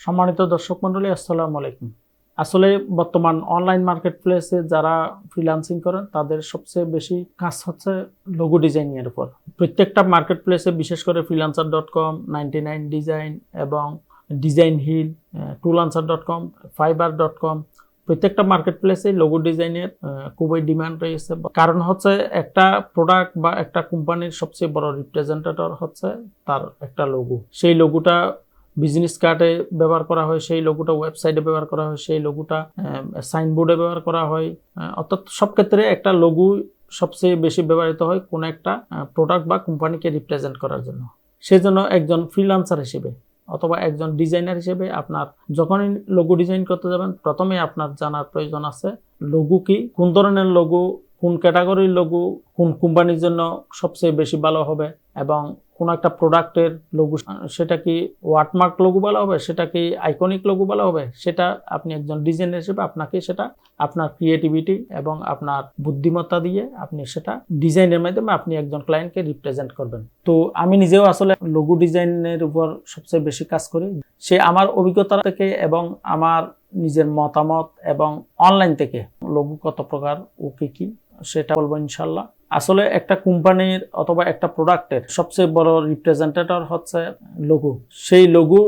সম্মানিত দর্শক মণ্ডলী, আসসালামু আলাইকুম। আসলে বর্তমান অনলাইন মার্কেট প্লেসে যারা ফ্রিল্যান্সিং করেন তাদের সবচেয়ে বেশি কাজ হচ্ছে লোগো ডিজাইনিং এর উপর। প্রত্যেকটা মার্কেট প্লেসে, বিশেষ করে freelancer.com, 99 ডিজাইন এবং ডিজাইন হিল, freelancer.com, fiverr.com, প্রত্যেকটা মার্কেট প্লেসে লোগো ডিজাইনের খুবই ডিমান্ড রয়েছে। কারণ হচ্ছে একটা প্রোডাক্ট বা একটা কোম্পানির সবচেয়ে বড় রিপ্রেজেন্টেটর হচ্ছে তার একটা লোগো। সেই লোগোটা বিজনেস কার্ডে ব্যবহার করা হয়, সেই লোগোটা ওয়েবসাইটে ব্যবহার করা হয়, সেই লোগোটা সাইনবোর্ডে ব্যবহার করা হয়। অর্থাৎ সব ক্ষেত্রে একটা লোগো সবচেয়ে বেশি ব্যবহৃত হয় কোনো একটা প্রোডাক্ট বা কোম্পানিকে রিপ্রেজেন্ট করার জন্য। সেজন্য একজন ফ্রিল্যান্সার হিসেবে অথবা একজন ডিজাইনার হিসেবে আপনার যখনই লোগো ডিজাইন করতে যাবেন, প্রথমে আপনার জানার প্রয়োজন আছে লোগো কি, কোন ধরনের লোগো, কোন ক্যাটাগরির লোগো কোন কোম্পানির জন্য সবচেয়ে বেশি ভালো হবে, এবং কোন একটা প্রোডাক্টের লোগো সেটা কি ওয়াটারমার্ক লোগো ভালো হবে, সেটা কি আইকনিক লোগো ভালো হবে, সেটা আপনি একজন ডিজাইনার হিসেবে আপনাকে সেটা আপনার ক্রিয়েটিভিটি এবং আপনার বুদ্ধিমত্তা দিয়ে আপনি সেটা ডিজাইনের মাধ্যমে আপনি একজন ক্লায়েন্টকে রিপ্রেজেন্ট করবেন। তো আমি নিজেও আসলে লোগো ডিজাইনের উপর সবচেয়ে বেশি কাজ করি। সে আমার অভিজ্ঞতা থেকে এবং আমার নিজের মতামত এবং অনলাইন থেকে লোগো কত প্রকার ও কি সেটা বলবো ইনশাল্লাহ। আসলে একটা কোম্পানির অথবা একটা প্রোডাক্টের সবচেয়ে বড় রিপ্রেজেন্টেটর হচ্ছে লোগো। সেই লোগো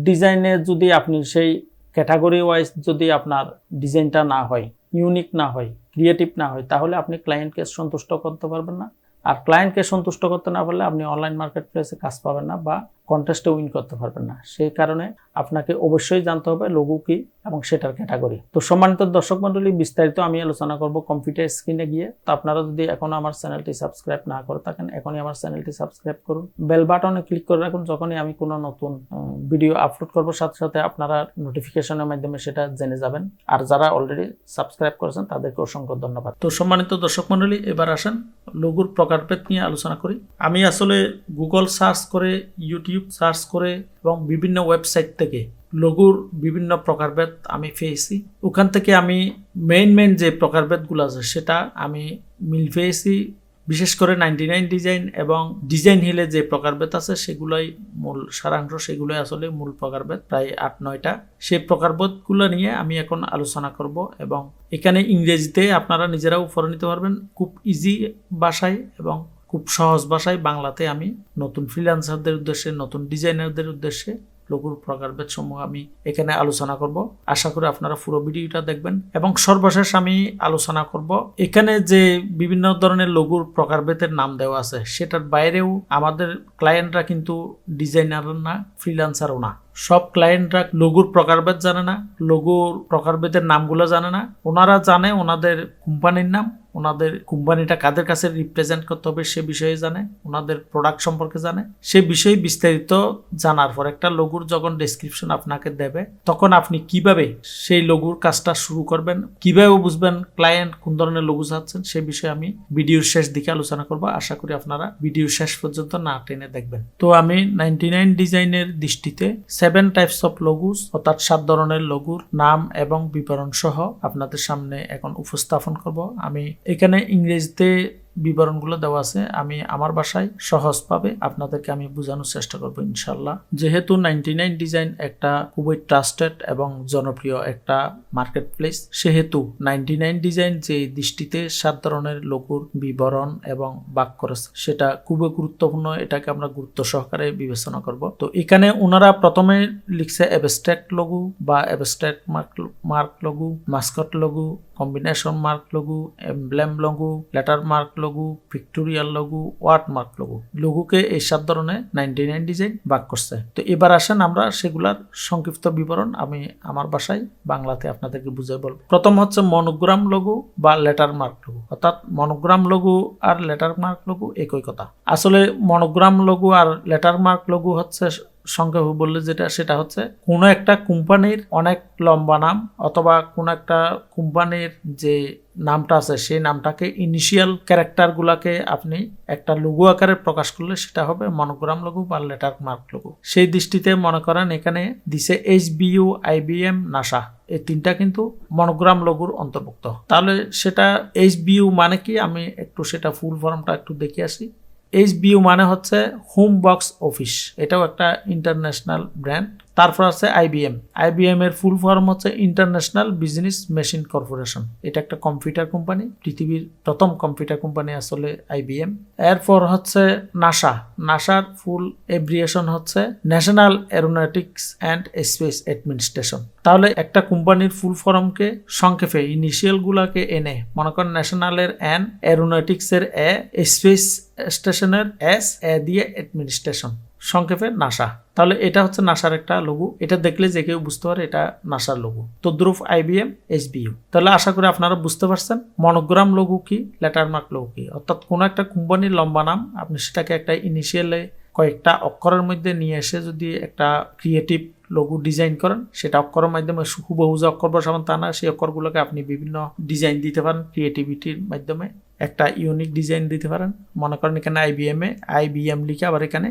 ডিজাইনে যদি আপনি সেই ক্যাটাগরি ওয়াইজ যদি আপনার ডিজাইনটা না হয়, ইউনিক না হয়, ক্রিয়েটিভ না হয়, তাহলে আপনি ক্লায়েন্টকে সন্তুষ্ট করতে পারবেন না। আর ক্লায়েন্টকে সন্তুষ্ট করতে না পারলে আপনি অনলাইন মার্কেট প্লেসে কাজ পাবেন না বা কন্টেস্টে উইন করতে পারবেন না। সেই কারণে আপনাকে অবশ্যই জানতে হবে লোগো কি এবং সেটার ক্যাটাগরি। তো সম্মানিত দর্শক মণ্ডলী, বিস্তারিত আমি আলোচনা করব কম্পিউটার স্ক্রিনে গিয়ে। তো আপনারা যদি এখনো আমার চ্যানেলটি সাবস্ক্রাইব না করে থাকেন, এখনই আমার চ্যানেলটি সাবস্ক্রাইব করুন, বেল বাটনে ক্লিক করে রাখুন। যখনই আমি কোনো নতুন ভিডিও আপলোড করব সাথে সাথে আপনারা নোটিফিকেশনের মাধ্যমে সেটা জেনে যাবেন। আর যারা অলরেডি সাবস্ক্রাইব করেছেন তাদেরকে অসংখ্য ধন্যবাদ। তো সম্মানিত দর্শক মণ্ডলী, এবার আসেন লোগোর প্রকারভেদ নিয়ে আলোচনা করি। আমি আসলে গুগল সার্চ করে, ইউটিউব সার্চ করে এবং বিভিন্ন ওয়েবসাইট থেকে লোগোর বিভিন্ন প্রকারভেদ আমি পেয়েছি। ওখান থেকে আমি মেইন যে প্রকারভেদগুলো আছে সেটা আমি মিল পেয়েছি। বিশেষ করে 99 ডিজাইন এবং ডিজাইন হিলে যে প্রকারভেদ আছে সেগুলোই মূল সারাংশ, সেগুলোই আসলে মূল প্রকারভেদ, প্রায় 8-9টা। সেই প্রকারভেদগুলো নিয়ে আমি এখন আলোচনা করব এবং এখানে ইংরেজিতে আপনারা নিজেরাও পড়ে নিতে পারবেন খুব ইজি ভাষায় এবং খুব সহজ ভাষায়। বাংলাতে আমি নতুন ফ্রিল্যান্সারদের উদ্দেশ্যে, নতুন ডিজাইনারদের উদ্দেশ্যে লোগোর প্রকারভেদ সমূহ আমি এখানে আলোচনা করব। আশা করি আপনারা পুরো ভিডিওটা দেখবেন। এবং সর্বশেষ আমি আলোচনা করব এখানে যে বিভিন্ন ধরনের লোগোর প্রকারভেদের নাম দেওয়া আছে সেটার বাইরেও আমাদের ক্লায়েন্টরা কিন্তু ডিজাইনার না, ফ্রিল্যান্সারও না। সব ক্লায়েন্টরা লোগোর প্রকারভেদ জানে না, লোগোর প্রকারভেদের নামগুলো জানে না। ওনারা জানে ওনাদের কোম্পানির নাম, ওনাদের কোম্পানিটা কাদের কাছে রিপ্রেজেন্ট করতে হবে সে বিষয়ে জানে, ওনাদের প্রোডাক্ট সম্পর্কে জানে। সে বিষয়ে বিস্তারিত জানার পর একটা লোগোর যখন ডেসক্রিপশন আপনাকে দেবে, তখন আপনি কিভাবে সেই লোগোর কাজটা শুরু করবেন, কিভাবে বুঝবেন ক্লায়েন্ট কোন ধরনের লোগো চাচ্ছেন, সে বিষয়ে আমি ভিডিওর শেষ দিকে আলোচনা করব। আশা করি আপনারা ভিডিওর শেষ পর্যন্ত না টেনে দেখবেন। তো আমি 99 ডিজাইনের দৃষ্টিতে 7 টাইপস অফ লোগোস, অর্থাৎ 7 ধরনের লোগোর নাম এবং বিবরণ সহ আপনাদের সামনে এখন উপস্থাপন করব। আমি এখানে ইংরেজিতে বিবরণগুলো দেওয়া আছে, আমি আমার ভাষায় সহজভাবে আপনাদেরকে আমি বোঝানোর চেষ্টা করব ইনশাল্লাহ। যেহেতু 99 ডিজাইন একটা খুবই ট্রাস্টেড এবং জনপ্রিয় একটা মার্কেট প্লেস, সেহেতু 99 ডিজাইন যে দৃষ্টিতে 7 ধরনের লোগোর বিবরণ এবং ভাগ করেছে সেটা খুবই গুরুত্বপূর্ণ। এটাকে আমরা গুরুত্ব সহকারে বিবেচনা করব। তো এখানে ওনারা প্রথমে লিখছে অ্যাবস্ট্রাক্ট লোগো বা abstract mark logo, mascot logo, combination mark logo, emblem logo, letter mark logo, pictorial logo, watermark logo. লোগোকে এই 7 ধরনের 99 ডিজাইন ভাগ করছে। তো এবার আসেন আমরা সেগুলার সংক্ষিপ্ত বিবরণ আমি আমার ভাষায় বাংলাতে আপনাদেরকে বুঝিয়ে বলবো। প্রথম হচ্ছে মনোগ্রাম লোগো বা লেটার মার্ক লোগো। অর্থাৎ মনোগ্রাম লোগো আর লেটার মার্ক লোগো একই কথা। আসলে মনোগ্রাম লোগো আর লেটার মার্ক লোগো হচ্ছে সংক্ষেপে বললে সেটা হচ্ছে কোনো একটা কোম্পানির অনেক লম্বা নাম অথবা কোনো একটা কোম্পানির যে নামটা আছে সেই নামটাকে ইনিশিয়াল ক্যারেক্টার গুলাকে আপনি একটা লোগো আকারে প্রকাশ করলে সেটা হবে মনোগ্রাম লোগো বা লেটার মার্ক লোগো। সেই দৃষ্টিতে মনে করেন এখানে দিছে HBU, IBM, নাসা, এই 3টা কিন্তু মনোগ্রাম লোগোর অন্তর্ভুক্ত। তাহলে সেটা HBU মানে কি, আমি একটু সেটা ফুল ফর্মটা একটু দেখে আসি। HBU মানে হচ্ছে হোম বক্স অফিস, এটাও একটা ইন্টারন্যাশনাল ব্র্যান্ড। তারপর আছে আইবিএম। আইবিএম এর ফুল ফর্ম হচ্ছে ইন্টারন্যাশনাল বিজনেস মেশিন কর্পোরেশন। এটা একটা কম্পিউটার কোম্পানি, পৃথিবীর প্রথম কম্পিউটার কোম্পানি আসলে আইবিএম। এরপর হচ্ছে নাসা। নাসার ফুল এব্রিয়েশন হচ্ছে national aeronautics and space administration. তাহলে একটা কোম্পানির ফুল ফর্মকে সংক্ষেপে ইনিশিয়াল গুলাকে এনে মনে করেন ন্যাশনালের এন, এরোনটিক্স এর এ, স্পেস স্টেশনের এস, এ দিয়ে অ্যাডমিনিস্ট্রেশন, সংক্ষেপে নাসা। তাহলে এটা হচ্ছে নাসার একটা লোগো। এটা দেখলে যে কেউ বুঝতে পারে এটা নাসার লোগো। তদ্রুপ আইবিএম, এসবিইউ। তাহলে আশা করি আপনারা বুঝতে পারছেন মনোগ্রাম লোগো কি, লেটারমার্ক লোগো কি। অর্থাৎ কোনো একটা কোম্পানির লম্বা নাম আপনি সেটাকে একটা ইনিশিয়ালে কয়েকটা অক্ষরের মধ্যে নিয়ে এসে যদি একটা ক্রিয়েটিভ লোগো ডিজাইন করেন, সেটা অক্ষরের মাধ্যমে হুবহু যে অক্ষর বসাবেন তা না, সেই অক্ষরগুলোকে আপনি বিভিন্ন ডিজাইন দিতে পারেন ক্রিয়েটিভিটির মাধ্যমে, একটা ইউনিক ডিজাইন দিতে পারেন। মনে করেন এখানে আইবিএম লিখে আবার এখানে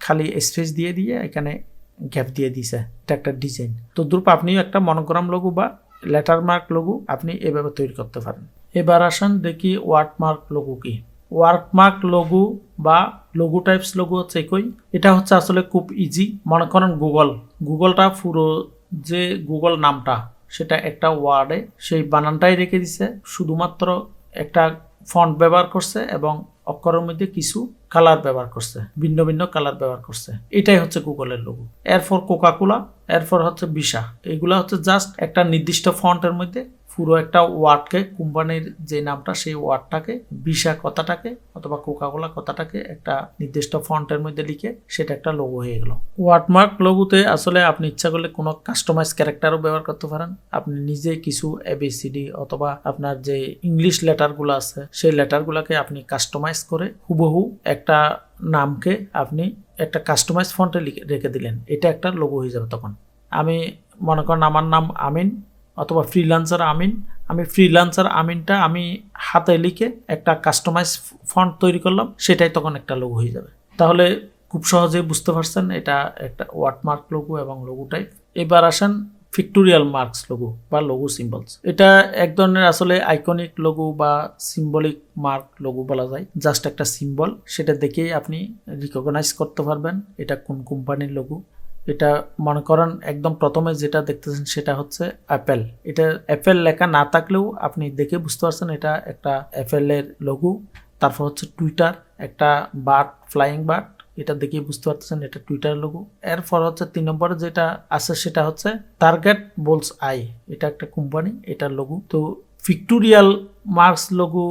খালি স্পেস দিয়ে এখানে গ্যাপ দিয়ে দিছে, এটা একটা ডিজাইন। তো দ্রুপ আপনিও একটা মনোগ্রাম লোগো বা লেটারমার্ক লোগো আপনি এভাবে তৈরি করতে পারেন। এবার আসেন দেখি ওয়ার্ডমার্ক লোগো কি। ওয়ার্ডমার্ক লোগো বা লোগো টাইপস লোগো হচ্ছে একই। এটা হচ্ছে আসলে খুব ইজি। মনে করেন গুগলটা পুরো যে গুগল নামটা সেটা একটা ওয়ার্ডে সেই বানানটাই রেখে দিছে, শুধুমাত্র একটা ফন্ট ব্যবহার করছে এবং অক্ষরের মধ্যে কিছু কালার ব্যবহার করছে, ভিন্ন ভিন্ন কালার ব্যবহার করছে। এটাই হচ্ছে গুগলের লোগো। এরপর কোকাকোলা, এরপর হচ্ছে ভিসা। এগুলা হচ্ছে জাস্ট একটা নির্দিষ্ট ফন্টের মধ্যে পুরো একটা ওয়ার্ডকে, কোম্পানির যে নামটা সেই ওয়ার্ডটাকে, ভিসা কথাটাকে অথবা কোকাকোলা কথাটাকে একটা নির্দিষ্ট ফন্টের মধ্যে লিখে সেটা একটা লোগো হয়ে গেল। ওয়ার্ডমার্ক লোগোতে আসলে আপনি ইচ্ছা করলে কোনো কাস্টমাইজ ক্যারেক্টারও ব্যবহার করতে পারেন। আপনি নিজে কিছু এবিসিডি অথবা আপনার যে ইংলিশ লেটারগুলো আছে সেই লেটারগুলোকে আপনি কাস্টমাইজ করে হুবহু একটা নামকে আপনি একটা কাস্টমাইজ ফন্টে রেখে দিলেন, এটা একটা লোগো হয়ে যাবে। তখন আমি মনে করেন আমার নাম আমিন অথবা ফ্রিল্যান্সার আমিন, আমি ফ্রিল্যান্সার আমিনটা আমি হাতে লিখে একটা কাস্টমাইজ ফন্ট তৈরি করলাম, সেটাই তখন একটা লোগো হয়ে যাবে। তাহলে খুব সহজে বুঝতে পারছেন এটা একটা ওয়ার্ডমার্ক লোগো এবং লোগো টাইপ। এবার আসেন পিক্টোরিয়াল মার্কস লোগো বা লোগো সিম্বলস। এটা এক ধরনের আসলে আইকনিক লোগো বা সিম্বলিক মার্ক লোগো বলা যায়। জাস্ট একটা সিম্বল, সেটা দেখেই আপনি রিকগনাইজ করতে পারবেন এটা কোন কোম্পানির লোগো। এটা মনে করেন একদম প্রথমে যেটা দেখতেছেন সেটা হচ্ছে অ্যাপেল। এটা অ্যাপেল লেখা না থাকলেও আপনি দেখে বুঝতে পারছেন এটা একটা অ্যাপেলের লোগো। তারপর হচ্ছে টুইটার, একটা বার্ড, ফ্লাইং বার্ড, এটা দেখে বুঝতে পারতেছেন এটা টুইটার লোগো। এরপর হচ্ছে 3 নম্বরে যেটা আছে সেটা হচ্ছে টার্গেট বোলস আই, এটা একটা কোম্পানি, এটার লোগো। তো পিক্টোরিয়াল মার্কস লোগো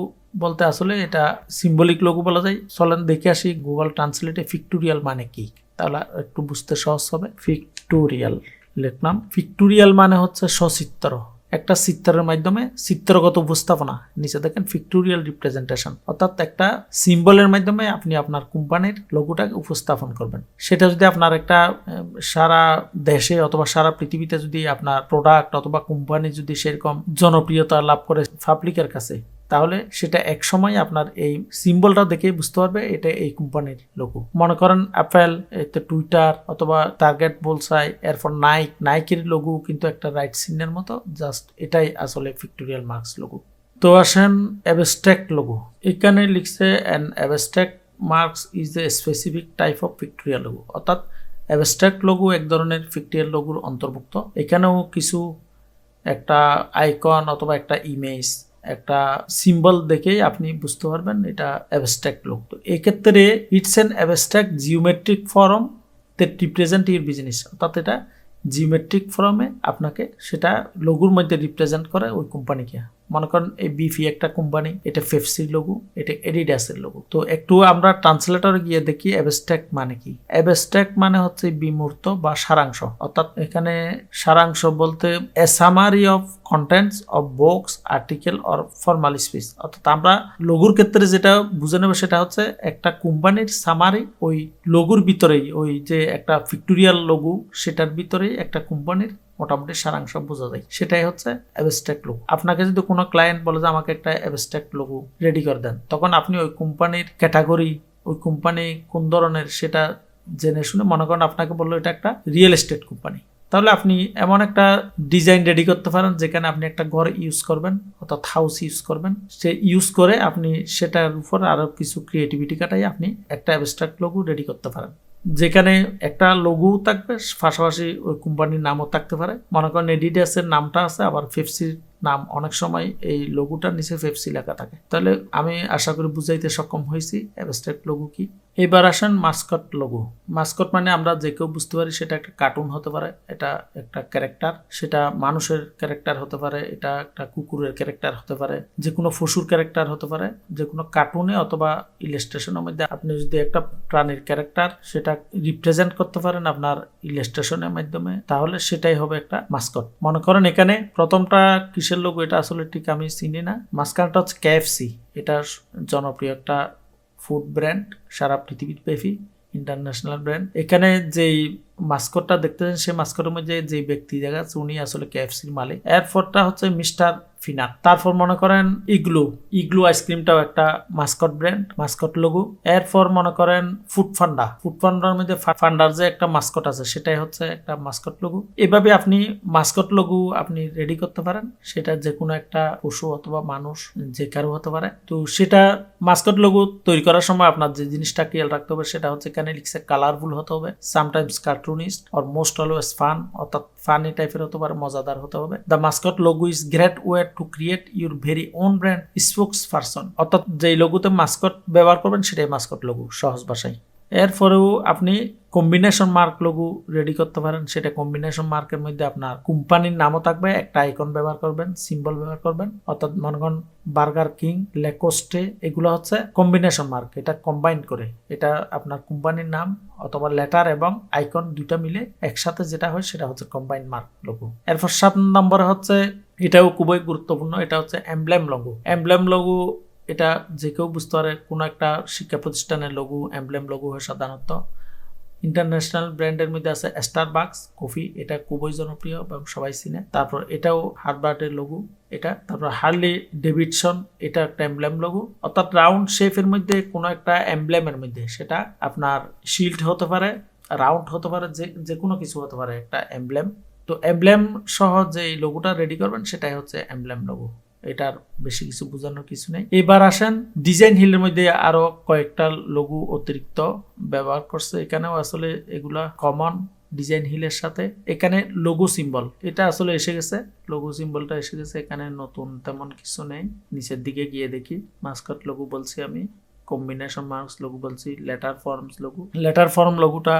বলতে আসলে এটা সিম্বলিক লোগো বলা যায়। চলেন দেখে আসি গুগল ট্রান্সলেটে পিক্টোরিয়াল মানে কি, তাহলে একটু বুঝতে সহজ হবে। পিক্টোরিয়াল লিখলাম। পিক্টোরিয়াল মানে হচ্ছে সচিত্র, একটা চিত্রের মাধ্যমে চিত্রগত উপস্থাপনা। নিচে দেখেন পিক্টোরিয়াল রিপ্রেজেন্টেশন, অর্থাৎ একটা সিম্বলের মাধ্যমে আপনি আপনার কোম্পানির লোগোটাকে উপস্থাপন করবেন। সেটা যদি আপনার একটা সারা দেশে অথবা সারা পৃথিবীতে যদি আপনার প্রোডাক্ট অথবা কোম্পানি যদি সেরকম জনপ্রিয়তা লাভ করে পাবলিকের কাছে, তাহলে সেটা এক সময় আপনার এই সিম্বলটা দেখে বুঝতে পারবে এটা এই কোম্পানির লোগো। মনে করেন অ্যাপেল, টুইটার অথবা টার্গেট বোলসাই, এরপর নাইকের লোগো কিন্তু একটা রাইট চিহ্নের মতো, জাস্ট এটাই আসলে পিক্টোরিয়াল মার্কস লোগো। তো আসেন অ্যাবস্ট্রাক্ট লোগো। এখানে লিখছে an abstract marks is a specific type of pictorial logo, অর্থাৎ অ্যাবস্ট্রাক্ট লোগো এক ধরনের পিক্টোরিয়াল লোগোর অন্তর্ভুক্ত। এখানেও কিছু একটা আইকন অথবা একটা ইমেজ, একটা সিম্বল দেখেই আপনি বুঝতে পারবেন এটা অ্যাবস্ট্রাক্ট লোগো। তো এক্ষেত্রে it's an abstract geometric form that represent your business, অর্থাৎ এটা জিওমেট্রিক ফর্মে আপনাকে সেটা লোগোর মধ্যে রিপ্রেজেন্ট করে ওই কোম্পানিকে। মনে করেন এই বিফি একটা কোম্পানি, এটা পেপসির লোগো, এটা এডিডাসের লোগো। তো একটু আমরা ট্রান্সলেটরে গিয়ে দেখি অ্যাবস্ট্রাক্ট মানে কি। অ্যাবস্ট্রাক্ট মানে হচ্ছে বিমূর্ত বা সারাংশ, অর্থাৎ এখানে সারাংশ বলতে a summary of contents of books, article or formal speech. অর্থাৎ আমরা লোগোর ক্ষেত্রে যেটা বুঝে নেব সেটা হচ্ছে একটা কোম্পানির সামারি, ওই লোগোর ভিতরেই, ওই যে একটা পিক্টোরিয়াল লোগো সেটার ভিতরেই একটা কোম্পানির মোটামুটি সারাংশ বোঝা যায়, সেটাই হচ্ছে অ্যাবস্ট্রাক্ট লোগো। আপনাকে যদি কোনো ক্লায়েন্ট বলে যে আমাকে একটা অ্যাবস্ট্রাক্ট লোগো রেডি করে দেন, তখন আপনি ওই কোম্পানির ক্যাটাগরি, ওই কোম্পানি কোন ধরনের সেটা জেনে শুনে, মনে করেন আপনাকে বললো এটা একটা রিয়েল এস্টেট কোম্পানি, তাহলে আপনি এমন একটা ডিজাইন রেডি করতে পারেন যেখানে আপনি একটা ঘর ইউজ করবেন অর্থাৎ হাউস ইউজ করবেন, সে ইউজ করে আপনি সেটার উপর আরো কিছু ক্রিয়েটিভিটি কাটাই আপনি একটা অ্যাবস্ট্রাক্ট লোগো রেডি করতে পারেন। যেখানে একটা লোগো থাকবে, পাশাপাশি ওই কোম্পানির নামও থাকতে পারে। মনে করেন এডিডাসের নামটা আছে, আবার পেপসির নাম, অনেক সময় এই লোগোটার নিচে পেপসি লেখা থাকে। তাহলে আমি আশা করি বুঝাইতে সক্ষম হয়েছি অ্যাবস্ট্রাক্ট লোগো কি। এবার আসেন মাস্কট লোগো। মাস্কট মানে আমরা যে কেউ বুঝতে পারি সেটা একটা কার্টুন হতে পারে, এটা একটা ক্যারেক্টার, সেটা মানুষের ক্যারেক্টার হতে পারে, এটা একটা কুকুরের ক্যারেক্টার হতে পারে, যে কোনো পশুর ক্যারেক্টার হতে পারে। যে কোনো কার্টুনে অথবা ইলাস্ট্রেশনের মধ্যে আপনি যদি একটা প্রাণীর ক্যারেক্টার সেটা রিপ্রেজেন্ট করতে পারেন আপনার ইলাস্ট্রেশনের মাধ্যমে, তাহলে সেটাই হবে একটা মাস্কট। মনে করেন এখানে প্রথমটা কিসের লোগো এটা আসলে ঠিক আমি চিনি না। মাঝখানটা হচ্ছে কেএফসি, এটা জনপ্রিয় একটা ফুড ব্র্যান্ড, সারা পৃথিবীব্যাপী ইন্টারন্যাশনাল ব্র্যান্ড। এখানে যেই মাস্কটটা দেখতেছেন সেই মাস্কটের মধ্যে যে ব্যক্তি দেখা যাচ্ছে উনি আসলে কেএফসির মালিক। এরপরটা হচ্ছে মিস্টার ফিনার। তারপর মনে করেন ইগলু আইসক্রিমটাও একটা মাস্কট ব্র্যান্ড, মাস্কট লোগো। এরপর মনে করেন ফুডপান্ডার মধ্যে ফান্ডার যে একটা মাস্কট আছে সেটাই হচ্ছে একটা মাস্কট লোগো। এভাবে আপনি মাস্কট লোগো আপনি রেডি করতে পারেন, সেটা যে কোনো একটা পশু অথবা মানুষ যে কারো হতে পারে। তো সেটা মাস্কট লোগো তৈরি করার সময় আপনার যে জিনিসটা খেয়াল রাখতে হবে সেটা হচ্ছে এখানে লিখছে কালারফুল হতে হবে, sometimes cartoonist or most always fun, অর্থাৎ ফানি টাইপের হতে পারে, মজাদার হতে হবে। The Mascot logo is great way to create your very on brand spokes person, অর্থাৎ যেই লোগোতে মাস্কট ব্যবহার করবেন সেটাই মাস্কট লোগো সহজ ভাষায়। এরপরেও আপনি কম্বিনেশন মার্ক লোগো রেডি করতে পারেন। সেটা কম্বিনেশন মার্কের মধ্যে আপনার কোম্পানির নামও থাকবে, একটা আইকন ব্যবহার করবেন, সিম্বল ব্যবহার করবেন, অর্থাৎ মনে করেন বার্গার কিং, লেকোস্টে, এগুলো হচ্ছে কম্বিনেশন মার্ক। এটা কম্বাইন করে, এটা আপনার কোম্পানির নাম অথবা লেটার এবং আইকন দুইটা মিলে একসাথে যেটা হয় সেটা হচ্ছে কম্বাইন মার্ক লোগো। এরপর 7 নম্বরে হচ্ছে, এটাও খুবই গুরুত্বপূর্ণ, এটা হচ্ছে এমব্লেম লোগো। এমব্লেম লোগো এটা যে কেউ বুঝতে পারে, কোনো একটা শিক্ষা প্রতিষ্ঠানের লোগো এমব্লেম লোগো হয় সাধারণত। ইন্টারন্যাশনাল ব্র্যান্ডের মধ্যে আছে স্টারবাকস কফি, এটা খুবই জনপ্রিয় এবং সবাই চিনে। তারপর এটাও হার্বার্টের লোগো এটা। তারপর হার্লি ডেভিডসন, এটা একটা এমব্লেম লোগো, অর্থাৎ রাউন্ড শেপের মধ্যে কোনো একটা এমব্লেমের মধ্যে, সেটা আপনার শিল্ড হতে পারে, রাউন্ড হতে পারে, যে কোনো কিছু হতে পারে একটা এমব্লেম। তো এমব্লেম সহ যে লোগোটা রেডি করবেন সেটাই হচ্ছে এমব্লেম লোগো। এটার বেশি কিছু বোঝানোর কিছু নেই। এবার আসেন ডিজাইন হিলের মধ্যে আরো কয়েকটা লোগো অতিরিক্ত ব্যবহার করছে। এখানেও আসলে এগুলা কমন ডিজাইন হিলের সাথে। এখানে লোগো সিম্বল এটা আসলে এসে গেছে, লোগো সিম্বলটা এসে গেছে, এখানে নতুন তেমন কিছু নেই। নিচের দিকে গিয়ে দেখি, মাস্কট লোগো বলছি আমি, কম্বিনেশন মার্কস লোগো বলছি, letter forms logo. Letter form লোগোটা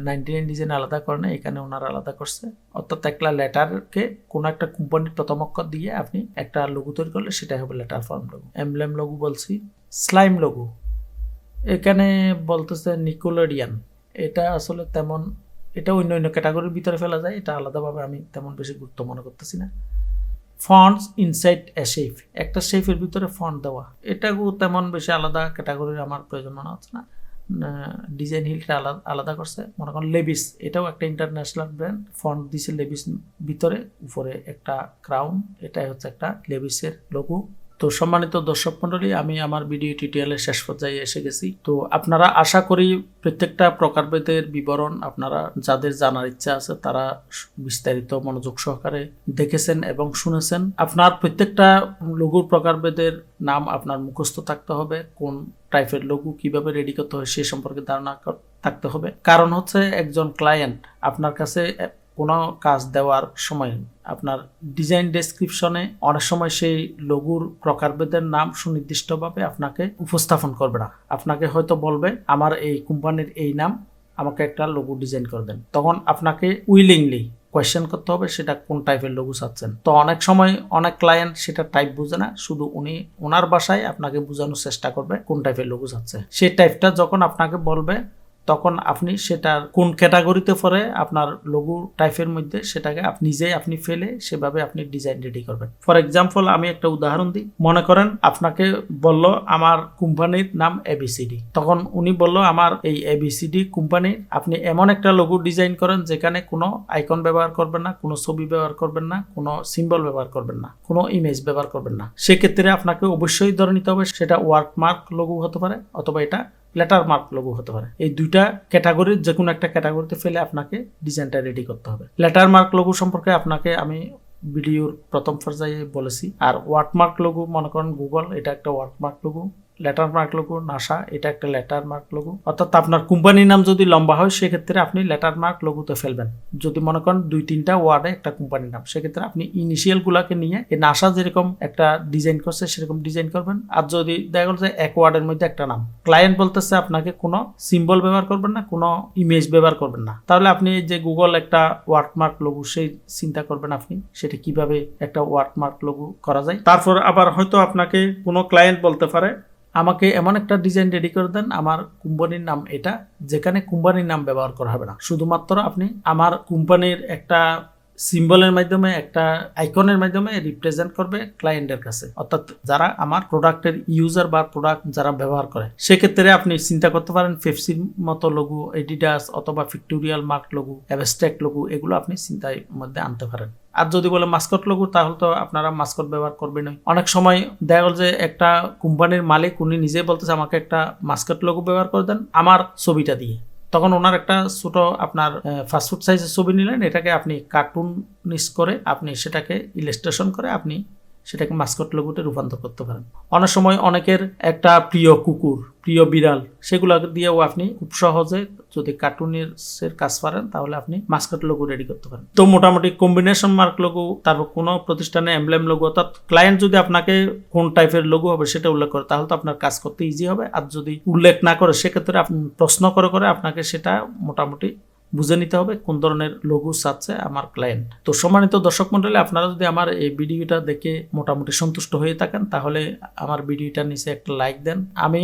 99 ডিজাইন আলাদা করে না, এখানে ওনারা আলাদা করছে। অর্থাৎ একটা লেটারকে কোনো একটা কোম্পানির প্রথম অক্ষর দিয়ে আপনি একটা লোগো তৈরি করলে সেটাই হবে letter form logo. Emblem logo বলছি। স্লাইম লোগো এখানে বলতেছে নিকোলেডিয়ান, এটা আসলে তেমন, এটা অন্য ক্যাটাগরির ভিতরে ফেলা যায়, এটা আলাদাভাবে আমি তেমন বেশি গুরুত্ব মনে করতেছি না। ফন্টস ইনসাইড এ শেপ, একটা শেপের ভিতরে ফন্ট দেওয়া, এটাও তেমন বেশি আলাদা ক্যাটাগরির আমার প্রয়োজন মনে হচ্ছে না। ডিজাইন হিলটা আলাদা করছে। মনে করেন লেবিস, এটাও একটা ইন্টারন্যাশনাল ব্র্যান্ড, ফন্ট দিছে লেবিস ভিতরে, উপরে একটা ক্রাউন, এটাই হচ্ছে একটা লেবিসের লোগো। তো সম্মানিত দর্শক মণ্ডলী, আমি আমার ভিডিও টিউটোরিয়ালের শেষ পর্যায়ে এসে গেছি। তো আপনারা আশা করি প্রত্যেকটা প্রকারভেদের বিবরণ আপনারা যাদের জানার ইচ্ছা আছে তারা বিস্তারিত মনোযোগ সহকারে দেখেছেন এবং শুনেছেন। আপনার প্রত্যেকটা লোগোর প্রকারভেদের নাম আপনার মুখস্থ থাকতে হবে, কোন টাইপের লোগো কিভাবে রেডি করতে হয় সে সম্পর্কে ধারণা থাকতে হবে। কারণ হচ্ছে একজন ক্লায়েন্ট আপনার কাছে কোনো কাজ দেওয়ার সময় আপনার ডিজাইন ডেসক্রিপশনে অনেক সময় সেই লোগোর প্রকারভেদের নাম সুনির্দিষ্টভাবে আপনাকে উপস্থাপন করবে না। আপনাকে হয়তো বলবে আমার এই কোম্পানির এই নাম, আমাকে একটা লোগো ডিজাইন করে দেন। তখন আপনাকে উইলিংলি কোয়েশ্চেন করতে হবে সেটা কোন টাইপের লোগো চাচ্ছেন। তো অনেক সময় অনেক ক্লায়েন্ট সেটা টাইপ বুঝে না, শুধু উনি ওনার ভাষায় আপনাকে বোঝানোর চেষ্টা করবে কোন টাইপের লোগো চাচ্ছে। সেই টাইপটা যখন আপনাকে বলবে তখন আপনি সেটার কোন ক্যাটাগরিতে পড়ে আপনার লোগো টাইপের মধ্যে সেটাকে আপনি ফেলে সেভাবে আপনি ডিজাইন রেডি করবেন। ফর এক্সাম্পল আমি একটা উদাহরণ দিই। মনে করেন আপনাকে বলল আমার কোম্পানির নাম এবিসিডি, তখন উনি বলল আমার এই এবিসিডি কোম্পানির আপনি এমন একটা লোগো ডিজাইন করেন যেখানে কোনো আইকন ব্যবহার করবেন না, কোনো ছবি ব্যবহার করবেন না, কোনো সিম্বল ব্যবহার করবেন না, কোনো ইমেজ ব্যবহার করবেন না। সেক্ষেত্রে আপনাকে অবশ্যই ধরে নিতে হবে সেটা ওয়ার্কমার্ক লোগো হতে পারে অথবা এটা লেটার মার্ক লোগো হতে পারে। এই দুইটা ক্যাটাগরির যে কোনো একটা ক্যাটাগরিতে ফেলে আপনাকে ডিজাইনটা রেডি করতে হবে। লেটার মার্ক লোগো সম্পর্কে আপনাকে আমি ভিডিওর প্রথম পর্যায়ে বলেছি। আর ওয়ার্ডমার্ক লোগো মনে করেন গুগল, এটা একটা wordmark logo. Letter mark logo, NASA এটা একটা লেটার মার্ক লোগো। অর্থাৎ আপনার কোম্পানির নাম যদি লম্বা হয় সেক্ষেত্রে আপনি লেটার মার্ক লোগোতে ফেলবেন। যদি মনে করেন 2-3টা ওয়ার্ডে একটা কোম্পানির নাম, সেক্ষেত্রে আপনি ইনিশিয়াল গুলাকে নিয়ে এই নাসা যেরকম একটা ডিজাইন করছে সেরকম ডিজাইন করবেন। আর যদি দেখা গেল যে এক ওয়ার্ডের মধ্যে একটা নাম, ক্লায়েন্ট বলতেছে আপনাকে কোনো সিম্বল ব্যবহার করবেন না, কোনো ইমেজ ব্যবহার করবেন না, তাহলে আপনি যে গুগল একটা ওয়ার্ডমার্ক লোগো সেই চিন্তা করবেন আপনি সেটা কিভাবে একটা ওয়ার্ডমার্ক লোগো করা যায়। তারপর আবার হয়তো আপনাকে কোনো ক্লায়েন্ট বলতে পারে আমাকে এমন একটা ডিজাইন রেডি করে দেন, আমার কোম্পানির নাম এটা, যেখানে কোম্পানির নাম ব্যবহার করা হবে না, শুধুমাত্র আপনি আমার কোম্পানির একটা সিম্বলের মাধ্যমে, একটা আইকনের মাধ্যমে রিপ্রেজেন্ট করবে ক্লায়েন্টের কাছে, অর্থাৎ যারা আমার প্রোডাক্টের ইউজার বা প্রোডাক্ট যারা ব্যবহার করে। সেক্ষেত্রে আপনি চিন্তা করতে পারেন পেপসির মতো লোগো, এডিডাস অথবা pictorial mark logo, abstract logo, এগুলো আপনি চিন্তার মধ্যে আনতে পারেন। আর যদি বলে মাস্কট লোগো, তাহলে তো আপনারা মাস্কট ব্যবহার করবেন। অনেক সময় দেখা গেল যে একটা কোম্পানির মালিক উনি নিজে বলতেছে আমাকে একটা মাস্কট লোগো ব্যবহার করে দেন আমার ছবিটা দিয়ে, তখন ওনার একটা ছোট আপনার ফাস্টফুড সাইজের ছবি নিলেন, এটাকে আপনি কার্টুনিস করে আপনি সেটাকে ইলাস্ট্রেশন করে আপনি সেটাকে মাস্কট লোগোতে রূপান্তর করতে পারেন। অনেক সময় অনেকের একটা প্রিয় কুকুর, প্রিয় বিড়াল, সেগুলো দিয়েও আপনি খুব সহজে যদি কার্টুনের কাজ পারেন তাহলে আপনি মাস্কট লোগো রেডি করতে পারেন। তো মোটামুটি কম্বিনেশন মার্ক লোগো, তারপর কোনো প্রতিষ্ঠানে এমব্লেম লোগো, অর্থাৎ ক্লায়েন্ট যদি আপনাকে কোন টাইপের লোগো হবে সেটা উল্লেখ করে তাহলে তো আপনার কাজ করতে ইজি হবে। আর যদি উল্লেখ না করে সেক্ষেত্রে আপনি প্রশ্ন করে করে আপনাকে সেটা মোটামুটি বুঝে নিতে হবে কোন ধরনের লোগো চাচ্ছে আমার ক্লায়েন্ট। তো সম্মানিত দর্শক মণ্ডলী, আপনারা যদি আমার এই ভিডিওটা দেখে মোটামুটি সন্তুষ্ট হয়ে থাকেন তাহলে আমার ভিডিওটার নিচে একটা লাইক দেন। আমি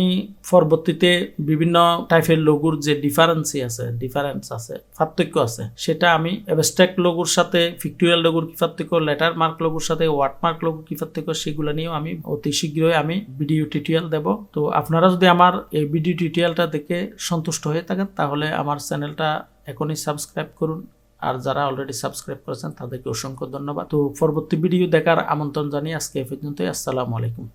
পরবর্তীতে বিভিন্ন টাইপের লোগোর যে ডিফারেন্স আছে, পার্থক্য আছে, সেটা আমি অ্যাবস্ট্রাক্ট লোগোর সাথে পিক্টোরিয়াল লোগোর কি পার্থক্য, লেটার মার্ক লোগোর সাথে ওয়ার্ডমার্ক লোগো কি পার্থক্য, সেগুলো নিয়েও আমি অতি শীঘ্রই আমি ভিডিও টিউটোরিয়াল দেব। তো আপনারা যদি আমার এই ভিডিও টিউটোরিয়ালটা দেখে সন্তুষ্ট হয়ে থাকেন তাহলে আমার চ্যানেলটা এখনই সাবস্ক্রাইব করুন। আর যারা অলরেডি সাবস্ক্রাইব করেছেন তাদেরকে অসংখ্য ধন্যবাদ। তো পরবর্তী ভিডিও দেখার আমন্ত্রণ জানিয়ে আজকে এ পর্যন্তই। আসসালামু আলাইকুম।